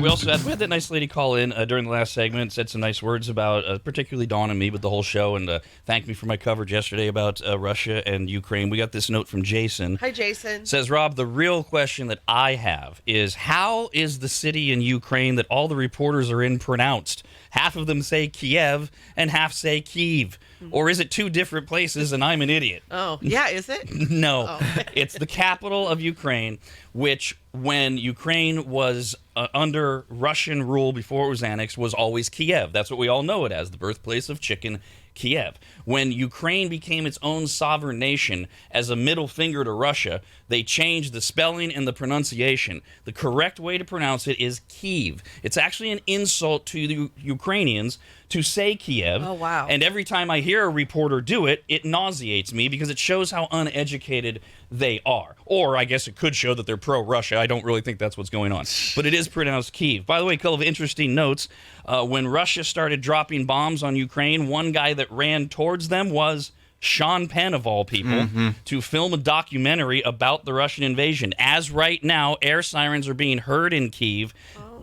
We also had that nice lady call in during the last segment, said some nice words about, particularly Dawn and me, but the whole show, and thanked me for my coverage yesterday about Russia and Ukraine. We got this note from Jason. Hi, Jason. Says, Rob, the real question that I have is, how is the city in Ukraine that all the reporters are in pronounced? Half of them say Kiev and half say Kyiv. Or is it two different places and I'm an idiot? Oh, yeah, is it? No. Oh. It's the capital of Ukraine, which when Ukraine was under Russian rule before it was annexed was always Kiev. That's what we all know it as, the birthplace of chicken, Kiev. When Ukraine became its own sovereign nation as a middle finger to Russia, they changed the spelling and the pronunciation. The correct way to pronounce it is Kyiv. It's actually an insult to the Ukrainians to say Kiev. Oh, wow. And every time I hear a reporter do it, it nauseates me because it shows how uneducated they are. Or I guess it could show that they're pro-Russia. I don't really think that's what's going on. But it is pronounced Kyiv. By the way, a couple of interesting notes. When Russia started dropping bombs on Ukraine, one guy that ran towards them was Sean Penn, of all people, to film a documentary about the Russian invasion. As right now, air sirens are being heard in Kyiv.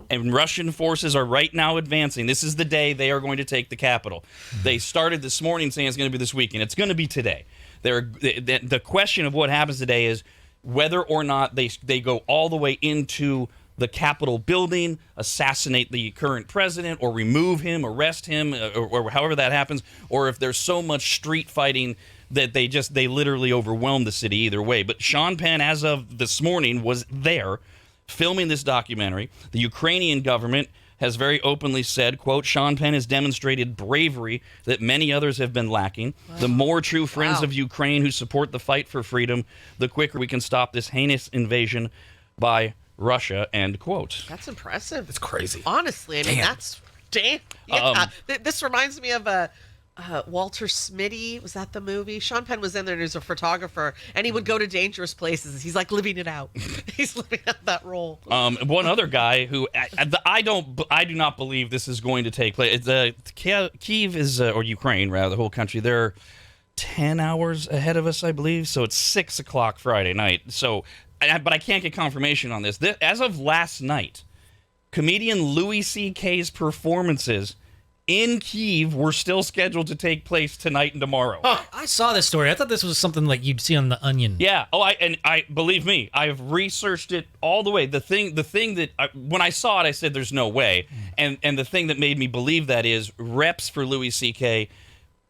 And Russian forces are right now advancing. This is the day they are going to take the capital. They started this morning saying it's going to be this weekend. It's going to be today. The question of what happens today is whether or not they go all the way into the Capitol building, assassinate the current president, or remove him, arrest him, or however that happens, or if there's so much street fighting that they literally overwhelm the city either way. But Sean Penn, as of this morning, was there filming this documentary. The Ukrainian government has very openly said, quote, Sean Penn has demonstrated bravery that many others have been lacking. Wow. The more true friends of Ukraine who support the fight for freedom, the quicker we can stop this heinous invasion by Russia, end quote. That's impressive. It's crazy. Honestly, I mean, that's damn. Yeah. This reminds me of Walter Smitty. Was that the movie? Sean Penn was in there and he was a photographer, and he would go to dangerous places. He's like living it out. He's living out that role. One other guy who I do not believe this is going to take place. Kyiv is, or Ukraine rather, the whole country. They're 10 hours ahead of us, I believe. So it's 6 o'clock Friday night. So, but I can't get confirmation on this. As of last night, comedian Louis C.K.'s performances in Kyiv were still scheduled to take place tonight and tomorrow. I saw this story. I thought this was something like you'd see on The Onion. Yeah. Oh, I believe me, I've researched it all the way. The thing that when I saw it, I said, "There's no way." And the thing that made me believe that is reps for Louis C.K.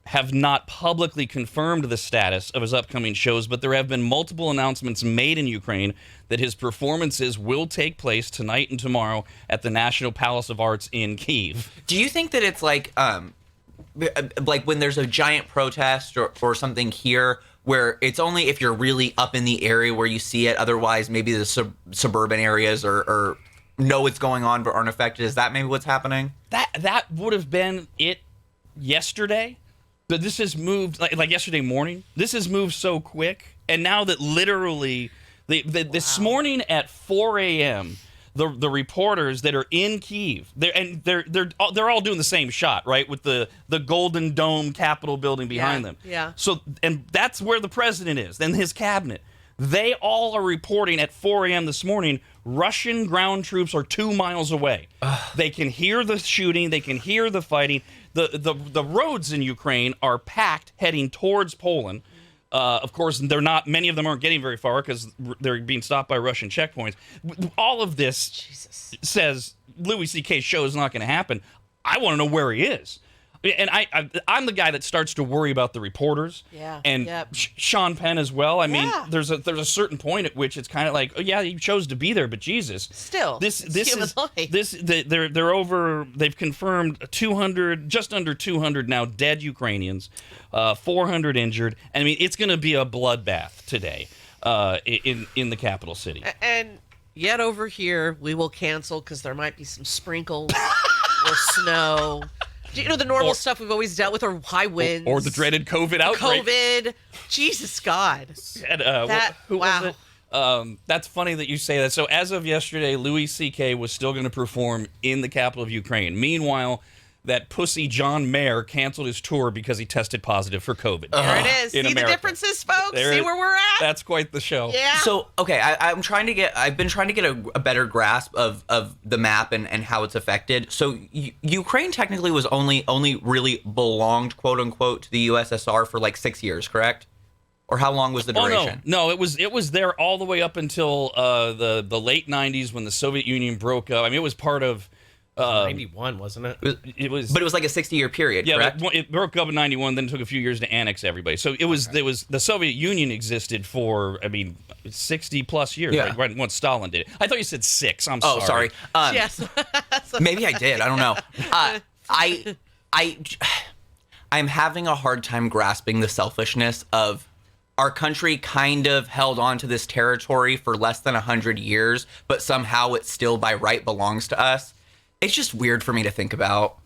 have not publicly confirmed the status of his upcoming shows, but there have been multiple announcements made in Ukraine that his performances will take place tonight and tomorrow at the National Palace of Arts in Kyiv. Do you think that it's like when there's a giant protest or something here where it's only if you're really up in the area where you see it, otherwise maybe the suburban areas or know what's going on but aren't affected? Is that maybe what's happening? That would have been it yesterday. But this has moved, like yesterday morning, this has moved so quick. And now that literally, this morning at 4 a.m., the reporters that are in Kyiv, they're all doing the same shot, right? With the Golden Dome Capitol building behind them. Yeah. So, and that's where the president is, and his cabinet. They all are reporting at 4 a.m. this morning, Russian ground troops are 2 miles away. They can hear the shooting. They can hear the fighting. The roads in Ukraine are packed heading towards Poland. Of course, many of them aren't getting very far because they're being stopped by Russian checkpoints. All of this says Louis C.K.'s show is not going to happen. I want to know where he is. And I'm the guy that starts to worry about the reporters, and Sean Penn as well. I mean, there's a certain point at which it's kind of like, oh yeah, he chose to be there, but Jesus, still, this is they're over. They've confirmed 200, just under 200 now dead Ukrainians, 400 injured. And I mean, it's going to be a bloodbath today in the capital city. And yet over here, we will cancel because there might be some sprinkles or snow. You know, the normal stuff we've always dealt with, or high winds. Or the dreaded COVID outbreak. COVID. Jesus God. And, who wow. was it? That's funny that you say that. So as of yesterday, Louis C.K. was still going to perform in the capital of Ukraine. Meanwhile, that pussy John Mayer canceled his tour because he tested positive for COVID. There it is. In See America. the differences, folks? There See it- where we're at? That's quite the show. Yeah. So okay, I've been trying to get a better grasp of the map and how it's affected. So Ukraine technically was only really belonged, quote unquote, to the USSR for like 6 years, correct? Or how long was the duration? No, it was there all the way up until the late '90s when the Soviet Union broke up. I mean, it was part of. 91, wasn't it? It was, But it was like a 60-year period, yeah, correct? but it broke up in '91. Then it took a few years to annex everybody. So it was the Soviet Union existed for 60 plus years. Yeah. Right once Stalin did it. I thought you said 6. I'm Oh, sorry. sorry. Yes. Maybe I did. I don't know. I'm having a hard time grasping the selfishness of our country kind of held on to this territory for less than 100 years, but somehow it still by right belongs to us. It's just weird for me to think about.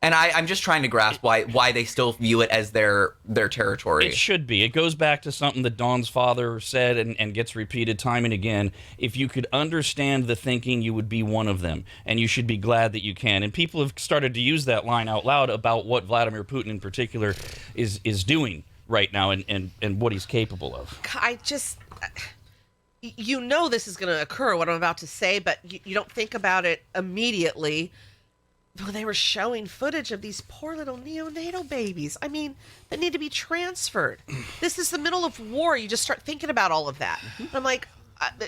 And I'm just trying to grasp why they still view it as their territory. It should be. It goes back to something that Dawn's father said and gets repeated time and again. If you could understand the thinking, you would be one of them. And you should be glad that you can. And people have started to use that line out loud about what Vladimir Putin in particular is doing right now and what he's capable of. I just, you know, this is going to occur, what I'm about to say, but you don't think about it immediately. Well, they were showing footage of these poor little neonatal babies. I mean, that need to be transferred. This is the middle of war. You just start thinking about all of that. I'm like,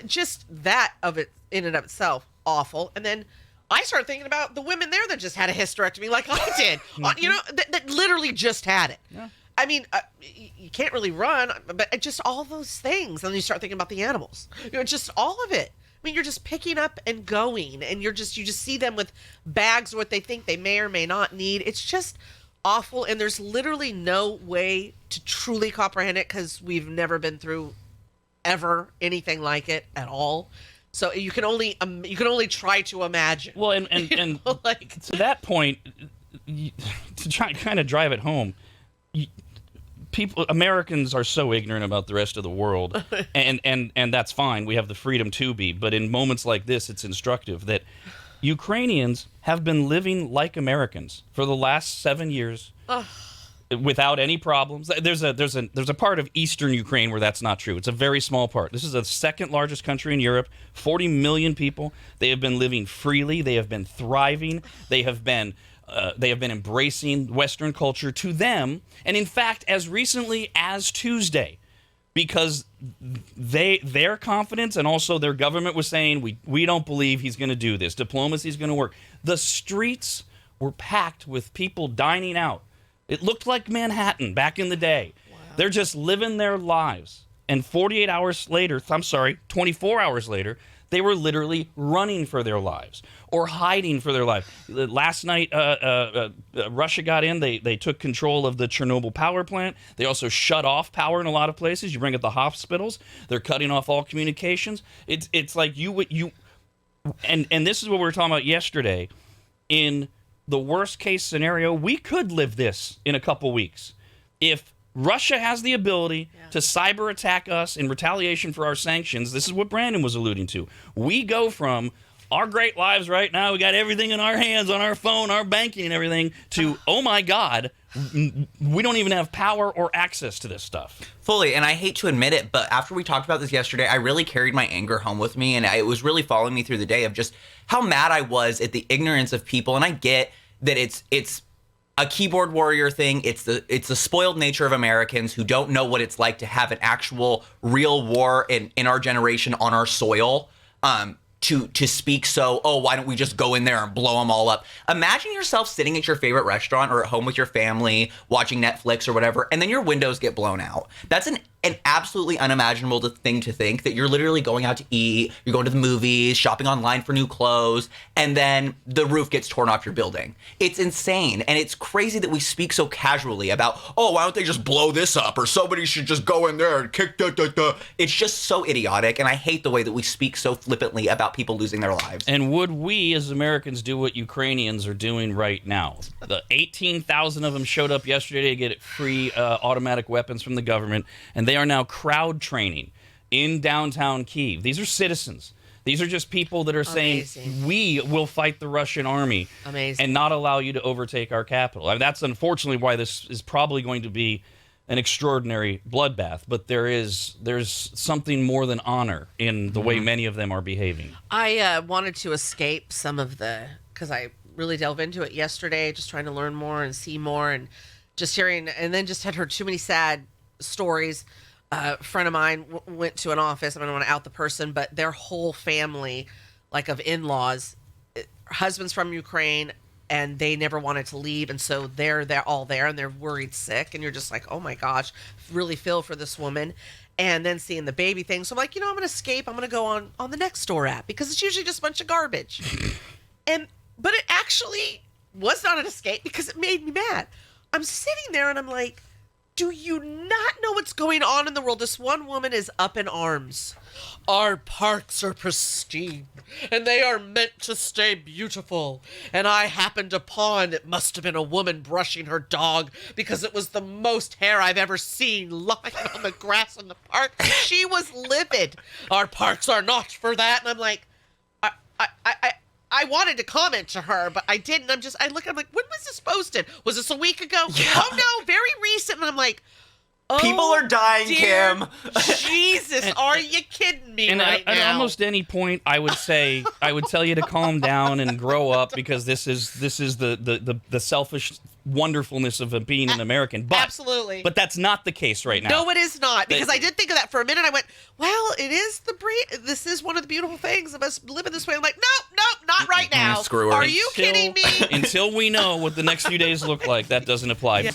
just that of it in and of itself, awful. And then I started thinking about the women there that just had a hysterectomy like I did. You know, that literally just had it. Yeah. I mean, you can't really run, but just all those things. And then you start thinking about the animals. You know, just all of it. I mean, you're just picking up and going, and you just see them with bags of what they think they may or may not need. It's just awful, and there's literally no way to truly comprehend it because we've never been through ever anything like it at all. So you can only try to imagine. Well, and like, to that point, to try kind of drive it home, Americans are so ignorant about the rest of the world, and that's fine. We have the freedom to be, but in moments like this, it's instructive that Ukrainians have been living like Americans for the last 7 years without any problems. There's a part of eastern Ukraine where that's not true. It's a very small part. This is the second largest country in Europe, 40 million people. They have been living freely. They have been thriving. They have been embracing Western culture to them, and in fact, as recently as Tuesday, because their confidence and also their government was saying we don't believe he's going to do this. Diplomacy is going to work. The streets were packed with people dining out. It looked like Manhattan back in the day. Wow. They're just living their lives, and 24 hours later, they were literally running for their lives or hiding for their life. Last night, Russia got in. They took control of the Chernobyl power plant. They also shut off power in a lot of places. You bring up the hospitals. They're cutting off all communications. It's like and this is what we were talking about yesterday. In the worst case scenario, we could live this in a couple weeks. If Russia has the ability to cyber attack us in retaliation for our sanctions. This is what Brandon was alluding to. We go from our great lives right now, we got everything in our hands, on our phone, our banking and everything, to, oh my God, we don't even have power or access to this stuff. Fully, and I hate to admit it, but after we talked about this yesterday, I really carried my anger home with me, and it was really following me through the day of just how mad I was at the ignorance of people. And I get that it's a keyboard warrior thing. It's the spoiled nature of Americans who don't know what it's like to have an actual real war in our generation on our soil. To speak so, why don't we just go in there and blow them all up? Imagine yourself sitting at your favorite restaurant or at home with your family watching Netflix or whatever, and then your windows get blown out. That's an absolutely unimaginable thing to think, that you're literally going out to eat, you're going to the movies, shopping online for new clothes, and then the roof gets torn off your building. It's insane, and it's crazy that we speak so casually about, why don't they just blow this up, or somebody should just go in there and kick da. It's just so idiotic, and I hate the way that we speak so flippantly about people losing their lives. And would we as Americans do what Ukrainians are doing right now? The 18,000 of them showed up yesterday to get free automatic weapons from the government, and they are now crowd training in downtown Kyiv. These are citizens. These are just people that are saying, Amazing. we will fight the Russian army Amazing. and not allow you to overtake our capital. I mean, that's unfortunately why this is probably going to be an extraordinary bloodbath. But there's something more than honor in the way many of them are behaving. I wanted to escape some of because I really delved into it yesterday, just trying to learn more and see more, and just hearing, and then just had heard too many sad stories. A friend of mine went to an office. I don't want to out the person, but their whole family, like of in-laws, husband's from Ukraine, and they never wanted to leave, and so they're all there, and they're worried sick, and you're just like, oh my gosh, really feel for this woman. And then seeing the baby thing, so I'm like, I'm going to escape. I'm going to go on the Nextdoor app, because it's usually just a bunch of garbage. But it actually was not an escape, because it made me mad. I'm sitting there and I'm like, do you not know what's going on in the world? This one woman is up in arms. Our parks are pristine, and they are meant to stay beautiful. And I happened upon, it must have been a woman brushing her dog, because it was the most hair I've ever seen lying on the grass in the park. She was livid. Our parks are not for that. And I'm like, I wanted to comment to her, but I didn't. I look at, I'm like, when was this posted? Was this a week ago? Yeah. Oh no, very recent. And I'm like, oh, People are dying, dear Kim. Jesus, are you kidding me And right at now? almost any point, I would tell you to calm down and grow up, because this is the selfish wonderfulness of being an American. But, Absolutely. But that's not the case right now. No, it is not, because I did think of that for a minute. I went, well, it is this is one of the beautiful things of us living this way. I'm like, nope, not right now. Screw her. Are you kidding me? Until we know what the next few days look like, that doesn't apply. Yeah.